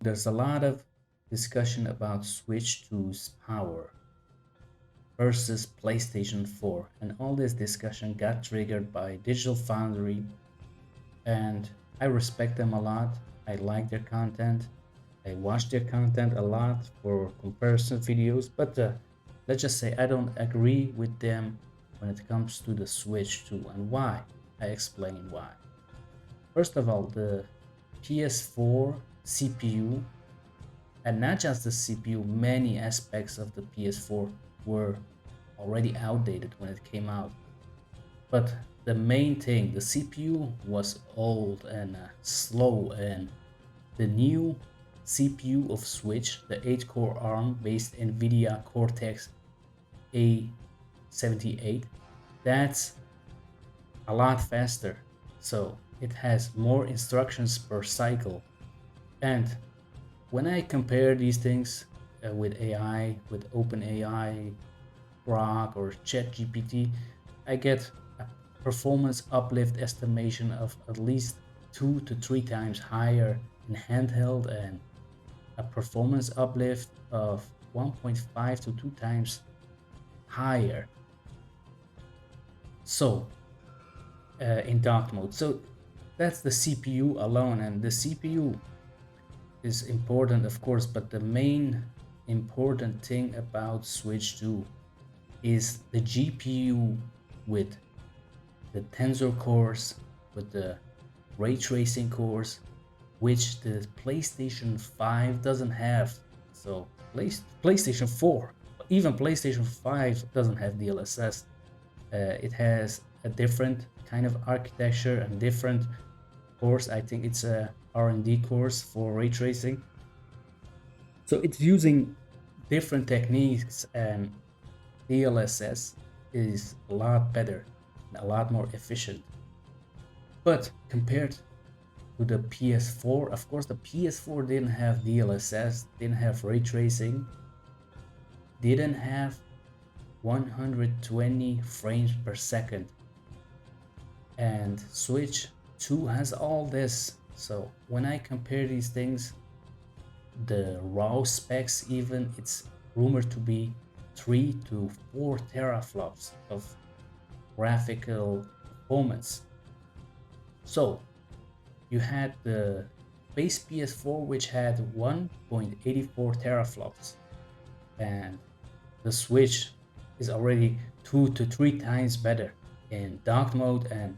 There's a lot of discussion about Switch 2's power versus PlayStation 4, and all this discussion got triggered by Digital Foundry, and I respect them a lot. I like their content. I watch their content a lot for comparison videos, but let's just say I don't agree with them when it comes to the Switch 2 and why. I explain why. First of all, the PS4 CPU, and not just the CPU, many aspects of the PS4 were already outdated when it came out. But the main thing, the CPU was old and slow, and the new CPU of Switch, the 8-core ARM-based Nvidia Cortex A78, that's a lot faster. So it has more instructions per cycle. And when I compare these things with AI, with OpenAI, Grok, or ChatGPT, I get a performance uplift estimation of at least 2 to 3 times higher in handheld, and a performance uplift of 1.5 to 2 times higher. So in dark mode. So that's the CPU alone, and the CPU is important, of course, but the main important thing about Switch 2 is the GPU with the Tensor Cores, with the ray tracing cores, which the PlayStation 5 doesn't have. So PlayStation 4, even PlayStation 5 doesn't have DLSS. It has a different kind of architecture and different course. I think it's a R&D course for ray tracing. So it's using different techniques, and DLSS is a lot better, a lot more efficient. But compared to the PS4, of course, the PS4 didn't have DLSS, didn't have ray tracing, didn't have 120 frames per second. And Switch 2 has all this. So when I compare these things, the raw specs, even, it's rumored to be 3 to 4 teraflops of graphical performance. So you had the base PS4, which had 1.84 teraflops, and the Switch is already 2 to 3 times better in dark mode, and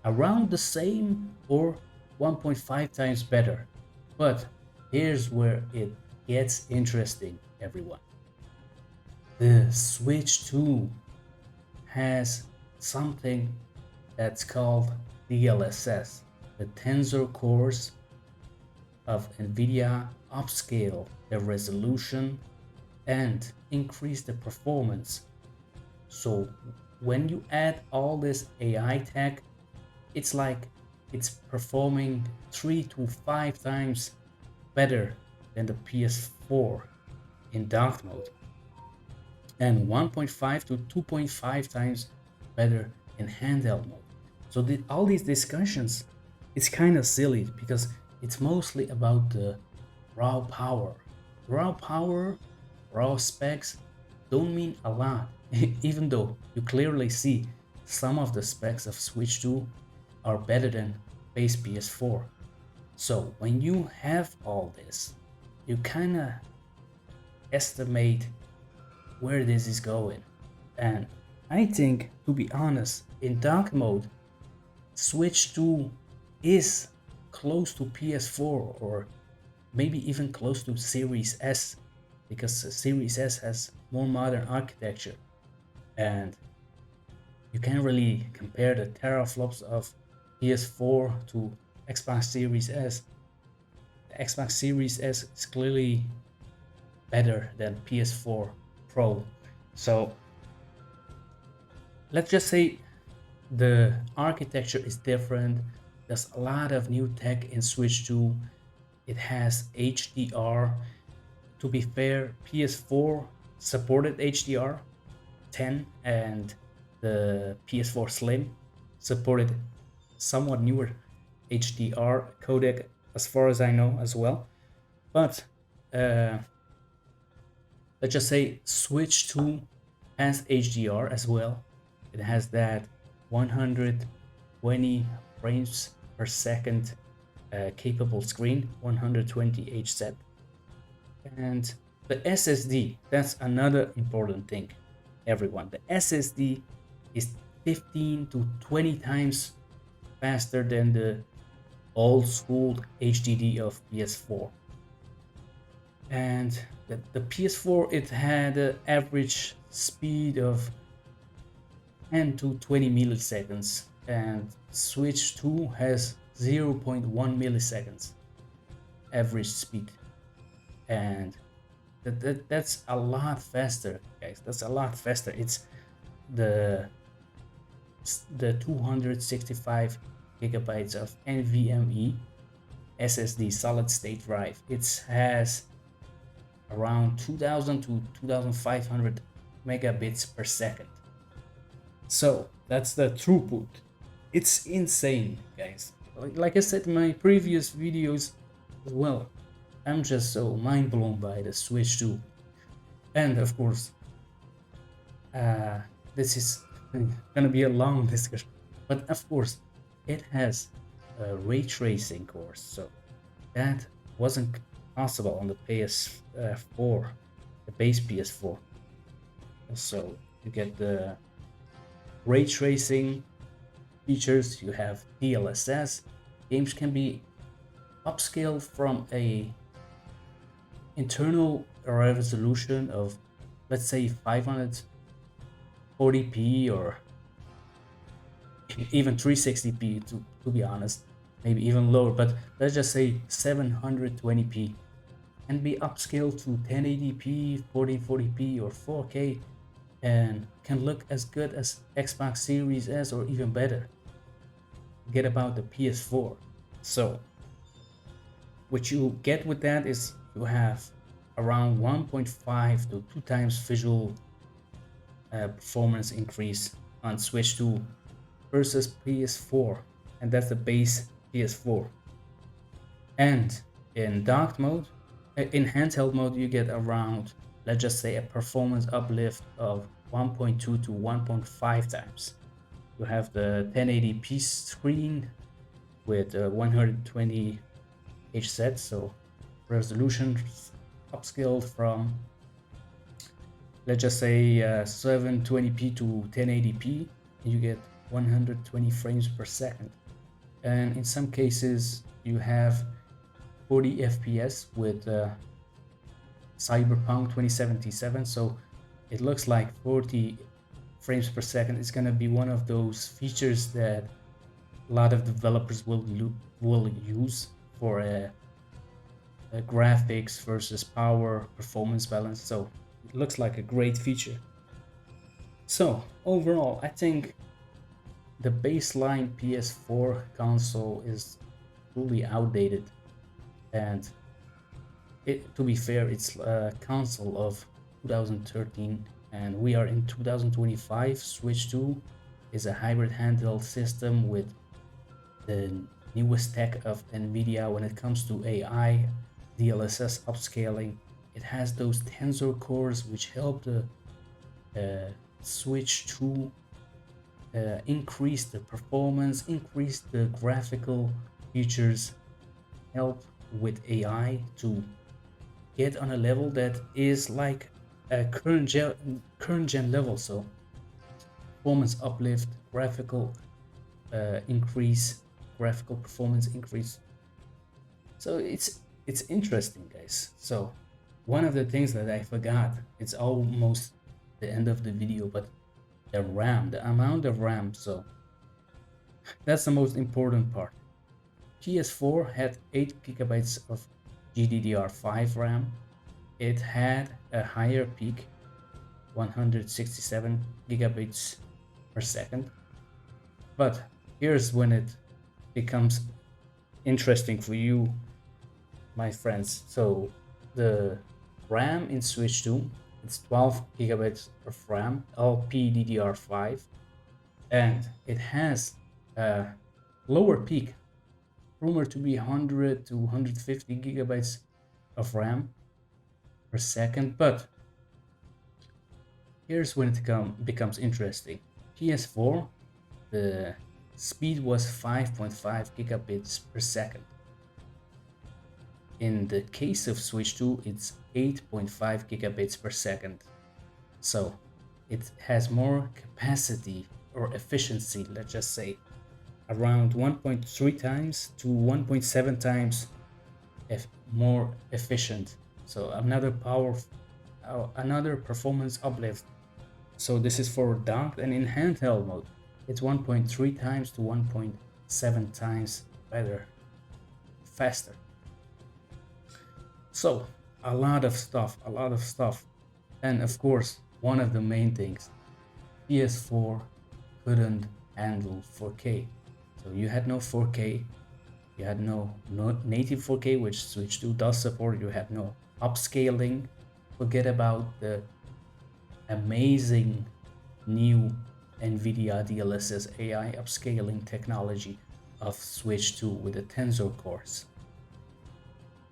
around the same or 1.5 times better. But here's where it gets interesting, everyone. The Switch 2 has something that's called DLSS. The Tensor Cores of Nvidia upscale the resolution and increase the performance. So when you add all this AI tech, it's like it's performing 3 to 5 times better than the PS4 in dark mode, and 1.5 to 2.5 times better in handheld mode. So all these discussions, it's kind of silly because it's mostly about the raw power. Raw power, raw specs don't mean a lot, even though you clearly see some of the specs of Switch 2 are better than base PS4. So when you have all this, you kind of estimate where this is going. And I think, to be honest, in dark mode, Switch 2 is close to PS4, or maybe even close to Series S, because Series S has more modern architecture, and you can't really compare the teraflops of PS4 to Xbox Series S. The Xbox Series S is clearly better than PS4 Pro. So let's just say the architecture is different. There's a lot of new tech in Switch 2. It has HDR. To be fair, PS4 supported HDR10, and the PS4 Slim supported somewhat newer HDR codec, as far as I know, as well. But uh, let's just say Switch 2 has HDR as well. It has that 120 frames per second capable screen, 120 HZ. And the SSD, that's another important thing, everyone. The SSD is 15 to 20 times faster than the old school HDD of PS4. And the PS4, it had an average speed of 10 to 20 milliseconds, and Switch 2 has 0.1 milliseconds average speed. And that's a lot faster, guys. That's a lot faster. It's the 265 gigabytes of NVMe SSD solid state drive. It has around 2000 to 2500 megabits per second. So that's the throughput. It's insane, guys. Like I said in my previous videos as well, I'm just so mind blown by the Switch 2. And of course, this is gonna be a long discussion, but of course, it has a ray tracing course, so that wasn't possible on the PS4, the base PS4. So you get the ray tracing features, you have DLSS. Games can be upscaled from a internal resolution of, let's say, 540p or even 360p, to be honest, maybe even lower, but let's just say 720p, and be upscaled to 1080p, 1440p, or 4K, and can look as good as Xbox Series S or even better. Forget about the PS4. So what you get with that is you have around 1.5 to 2 times visual performance increase on Switch 2 versus PS4, and that's the base PS4. And in docked mode, in handheld mode, you get around, let's just say, a performance uplift of 1.2 to 1.5 times. You have the 1080p screen with 120 HZ, so resolution upscaled from, let's just say, 720p to 1080p, and you get 120 frames per second. And in some cases, you have 40 FPS with Cyberpunk 2077, so it looks like 40 frames per second is going to be one of those features that a lot of developers will use for a graphics versus power performance balance. So it looks like a great feature. So overall, I think the baseline PS4 console is truly outdated, and to be fair, it's a console of 2013, and we are in 2025. Switch 2 is a hybrid handheld system with the newest tech of Nvidia when it comes to AI, DLSS upscaling. It has those Tensor Cores which help the Switch 2 increase the performance, increase the graphical features, help with AI to get on a level that is like a current gen level. So performance uplift, graphical increase, graphical performance increase. So it's interesting, guys. So one of the things that I forgot, it's almost the end of the video, but the RAM, the amount of RAM. So that's the most important part. PS4 had 8 gigabytes of GDDR5 RAM. It had a higher peak, 167 gigabits per second. But here's when it becomes interesting for you, my friends. So the RAM in Switch 2, it's 12 gigabytes of RAM, LPDDR5, and it has a lower peak, rumored to be 100 to 150 gigabytes of RAM per second. But here's when it becomes interesting. PS4, the speed was 5.5 gigabits per second. In the case of Switch 2, it's 8.5 gigabits per second. So it has more capacity or efficiency, let's just say, around 1.3 times to 1.7 times more efficient. So another performance uplift. So this is for docked, and in handheld mode, it's 1.3 times to 1.7 times better, faster. So a lot of stuff. And of course, one of the main things, PS4 couldn't handle 4K. So you had no 4K, you had no native 4K, which Switch 2 does support, you had no upscaling. Forget about the amazing new Nvidia DLSS AI upscaling technology of Switch 2 with the Tensor Cores.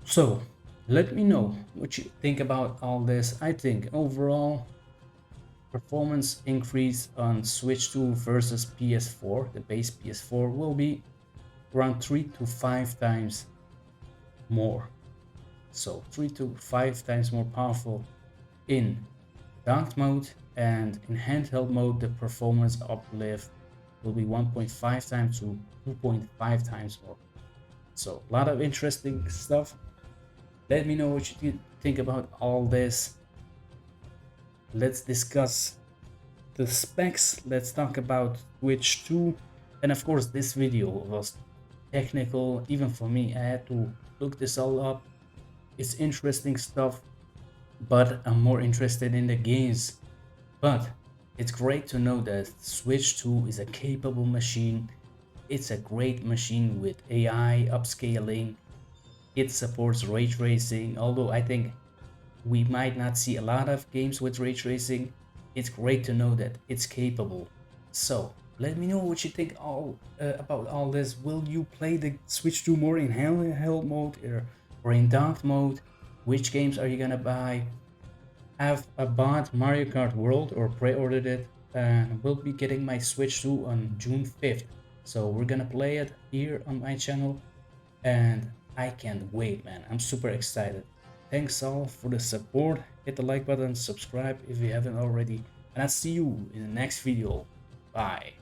So let me know what you think about all this. I think overall performance increase on Switch 2 versus PS4, the base PS4, will be around 3 to 5 times more. So 3 to 5 times more powerful in docked mode, and in handheld mode the performance uplift will be 1.5 times to 2.5 times more. So a lot of interesting stuff. Let me know what you think about all this. Let's discuss the specs. Let's talk about Switch 2. And of course, this video was technical, even for me. I had to look this all up. It's interesting stuff, but I'm more interested in the games. But it's great to know that Switch 2 is a capable machine. It's a great machine with AI upscaling. It supports ray tracing, although I think we might not see a lot of games with ray tracing. It's great to know that it's capable. So let me know what you think about all this. Will you play the Switch 2 more in handheld mode or in docked mode? Which games are you gonna buy? Have I bought Mario Kart World or pre-ordered it, and will be getting my Switch 2 on June 5th. So we're gonna play it here on my channel, and I can't wait, man. I'm super excited. Thanks all for the support. Hit the like button, subscribe if you haven't already, and I'll see you in the next video. Bye.